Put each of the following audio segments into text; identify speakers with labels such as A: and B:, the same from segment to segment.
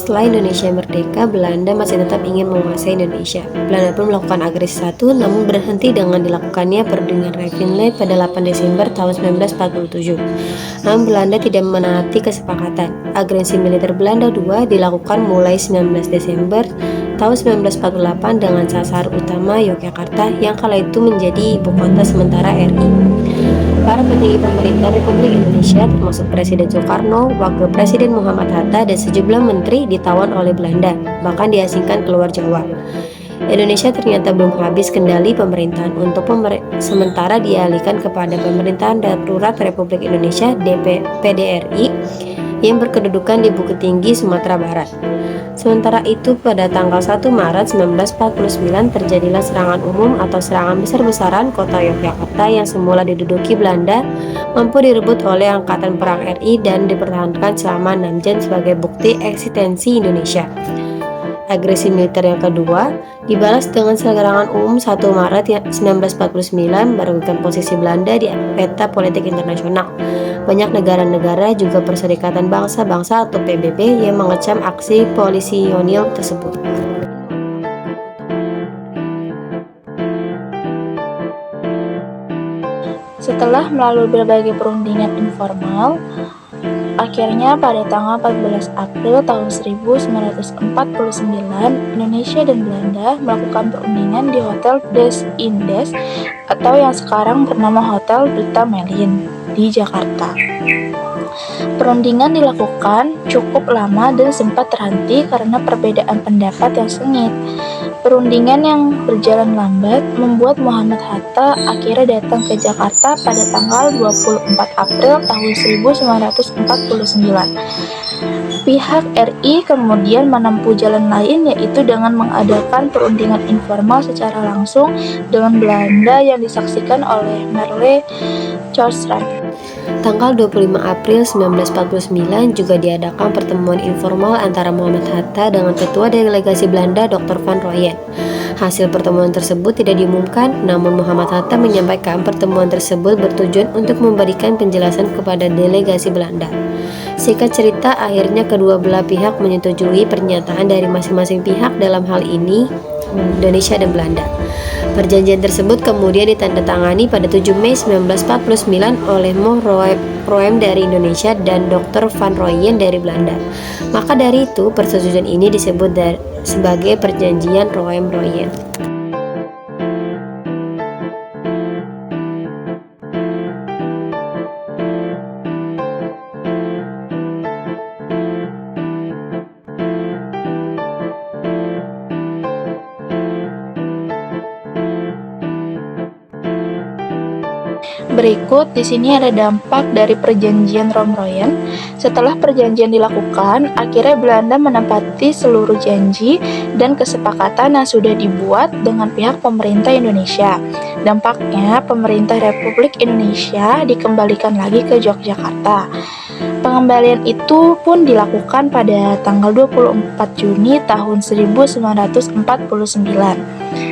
A: setelah Indonesia merdeka, Belanda masih tetap ingin menguasai Indonesia. Belanda pun melakukan agresi satu, namun berhenti dengan dilakukannya perundingan Rivendell pada 8 Desember tahun 1947. Namun Belanda tidak menaati kesepakatan. Agresi militer Belanda II dilakukan mulai 19 Desember tahun 1948 dengan sasar utama Yogyakarta yang kala itu menjadi ibu kota sementara RI. Para petinggi pemerintah Republik Indonesia termasuk Presiden Soekarno, Wakil Presiden Muhammad Hatta, dan sejumlah menteri ditawan oleh Belanda, bahkan diasingkan keluar Jawa. Indonesia ternyata belum habis kendali pemerintahan untuk sementara dialihkan kepada Pemerintahan Darurat Republik Indonesia PDRI yang berkedudukan di Bukit Tinggi, Sumatera Barat. Sementara itu, pada tanggal 1 Maret 1949 terjadilah serangan umum atau serangan besar-besaran kota Yogyakarta yang semula diduduki Belanda mampu direbut oleh Angkatan Perang RI dan dipertahankan selama 6 jam sebagai bukti eksistensi Indonesia. Agresi militer yang kedua dibalas dengan serangan umum 1 Maret 1949 merugikan posisi Belanda di peta politik internasional. Banyak negara-negara juga Perserikatan Bangsa-Bangsa atau PBB yang mengecam aksi polisionil tersebut.
B: Setelah melalui berbagai perundingan informal, akhirnya pada tanggal 14 April tahun 1949, Indonesia dan Belanda melakukan perundingan di Hotel Des Indes atau yang sekarang bernama Hotel Duta Melin di Jakarta. Perundingan dilakukan cukup lama dan sempat terhenti karena perbedaan pendapat yang sengit. Perundingan yang berjalan lambat membuat Muhammad Hatta akhirnya datang ke Jakarta pada tanggal 24 April tahun 1949. Pihak RI kemudian menempuh jalan lain, yaitu dengan mengadakan perundingan informal secara langsung dengan Belanda yang disaksikan oleh Merle Chaustrand.
A: Tanggal 25 April 1949 juga diadakan pertemuan informal antara Muhammad Hatta dengan Ketua Delegasi Belanda Dr. Van Rooyen. Hasil pertemuan tersebut tidak diumumkan, namun Muhammad Hatta menyampaikan pertemuan tersebut bertujuan untuk memberikan penjelasan kepada delegasi Belanda. Singkat cerita, akhirnya kedua belah pihak menyetujui pernyataan dari masing-masing pihak, dalam hal ini Indonesia dan Belanda. Perjanjian tersebut kemudian ditandatangani pada 7 Mei 1949 oleh Moh Roem dari Indonesia dan Dr. Van Rooyen dari Belanda. Maka dari itu, persetujuan ini disebut sebagai Perjanjian Roem-Royen.
B: Berikut di sini ada dampak dari perjanjian Roem-Royen. Setelah perjanjian dilakukan, akhirnya Belanda menepati seluruh janji dan kesepakatan yang sudah dibuat dengan pihak pemerintah Indonesia. Dampaknya, pemerintah Republik Indonesia dikembalikan lagi ke Yogyakarta. Pengembalian itu pun dilakukan pada tanggal 24 Juni tahun 1949.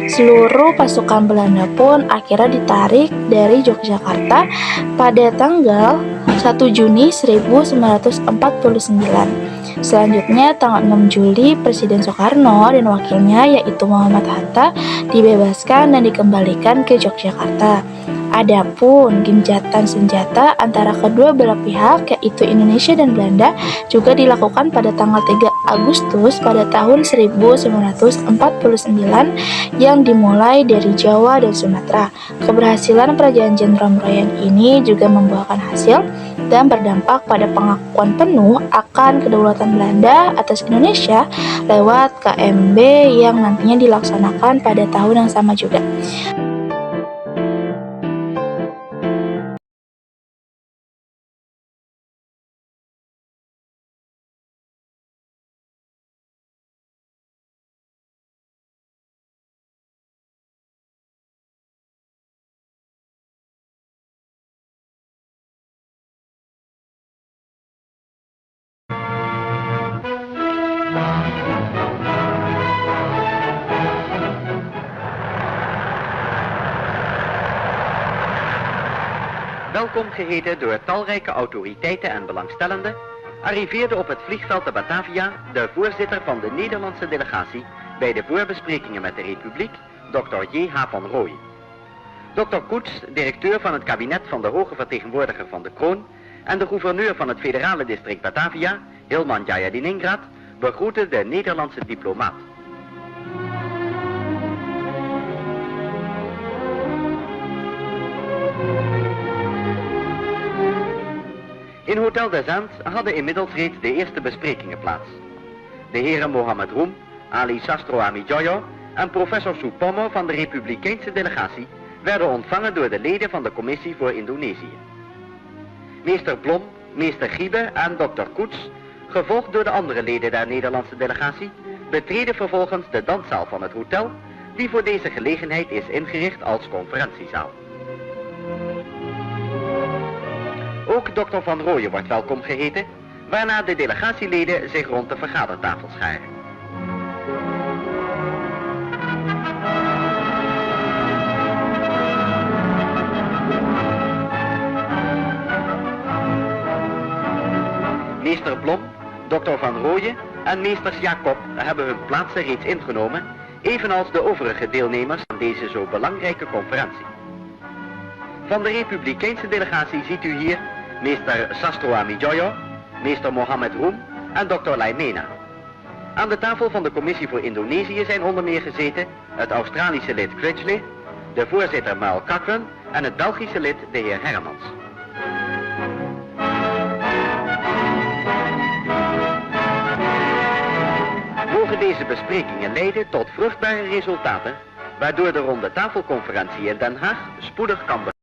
B: Seluruh pasukan Belanda pun akhirnya ditarik dari Yogyakarta pada tanggal 1 Juni 1949. Selanjutnya, tanggal 6 Juli, Presiden Soekarno dan wakilnya yaitu Muhammad Hatta dibebaskan dan dikembalikan ke Yogyakarta. Adapun gencatan senjata antara kedua belah pihak yaitu Indonesia dan Belanda juga dilakukan pada tanggal 3 Agustus pada tahun 1949 yang dimulai dari Jawa dan Sumatera. Keberhasilan perjanjian Roem-Royen ini juga membuahkan hasil dan berdampak pada pengakuan penuh akan kedaulatan Belanda atas Indonesia lewat KMB yang nantinya dilaksanakan pada tahun yang sama juga.
C: Welkom geheten door talrijke autoriteiten en belangstellenden arriveerde op het vliegveld te Batavia de voorzitter van de Nederlandse delegatie bij de voorbesprekingen met de Republiek, Dr. J.H. van Rooyen. Dr. Koets, directeur van het kabinet van de hoge vertegenwoordiger van de kroon, en de gouverneur van het federale district Batavia, Hilman Jayadiningrat, begroetten de Nederlandse diplomaat. In Hotel des Indes hadden inmiddels reeds de eerste besprekingen plaats. De heren Mohammed Roem, Ali Sastro Amijoyo en professor Supomo van de Republikeinse delegatie werden ontvangen door de leden van de Commissie voor Indonesië. Meester Blom, meester Giebe en dokter Koets, gevolgd door de andere leden der Nederlandse delegatie, betreden vervolgens de danszaal van het hotel, die voor deze gelegenheid is ingericht als conferentiezaal. Ook dokter Van Rooyen wordt welkom geheten, waarna de delegatieleden zich rond de vergadertafel scharen. Meester Blom, dokter Van Rooyen en meesters Jacob hebben hun plaatsen reeds ingenomen, evenals de overige deelnemers aan deze zo belangrijke conferentie. Van de Republikeinse delegatie ziet u hier meester Sastro Amijoyo, meester Mohammed Roem en dokter Laimena. Aan de tafel van de Commissie voor Indonesië zijn onder meer gezeten het Australische lid Critchley, de voorzitter Mal Cochran en het Belgische lid de heer Hermans. Mogen deze besprekingen leiden tot vruchtbare resultaten, waardoor de ronde tafelconferentie in Den Haag spoedig kan beginnen.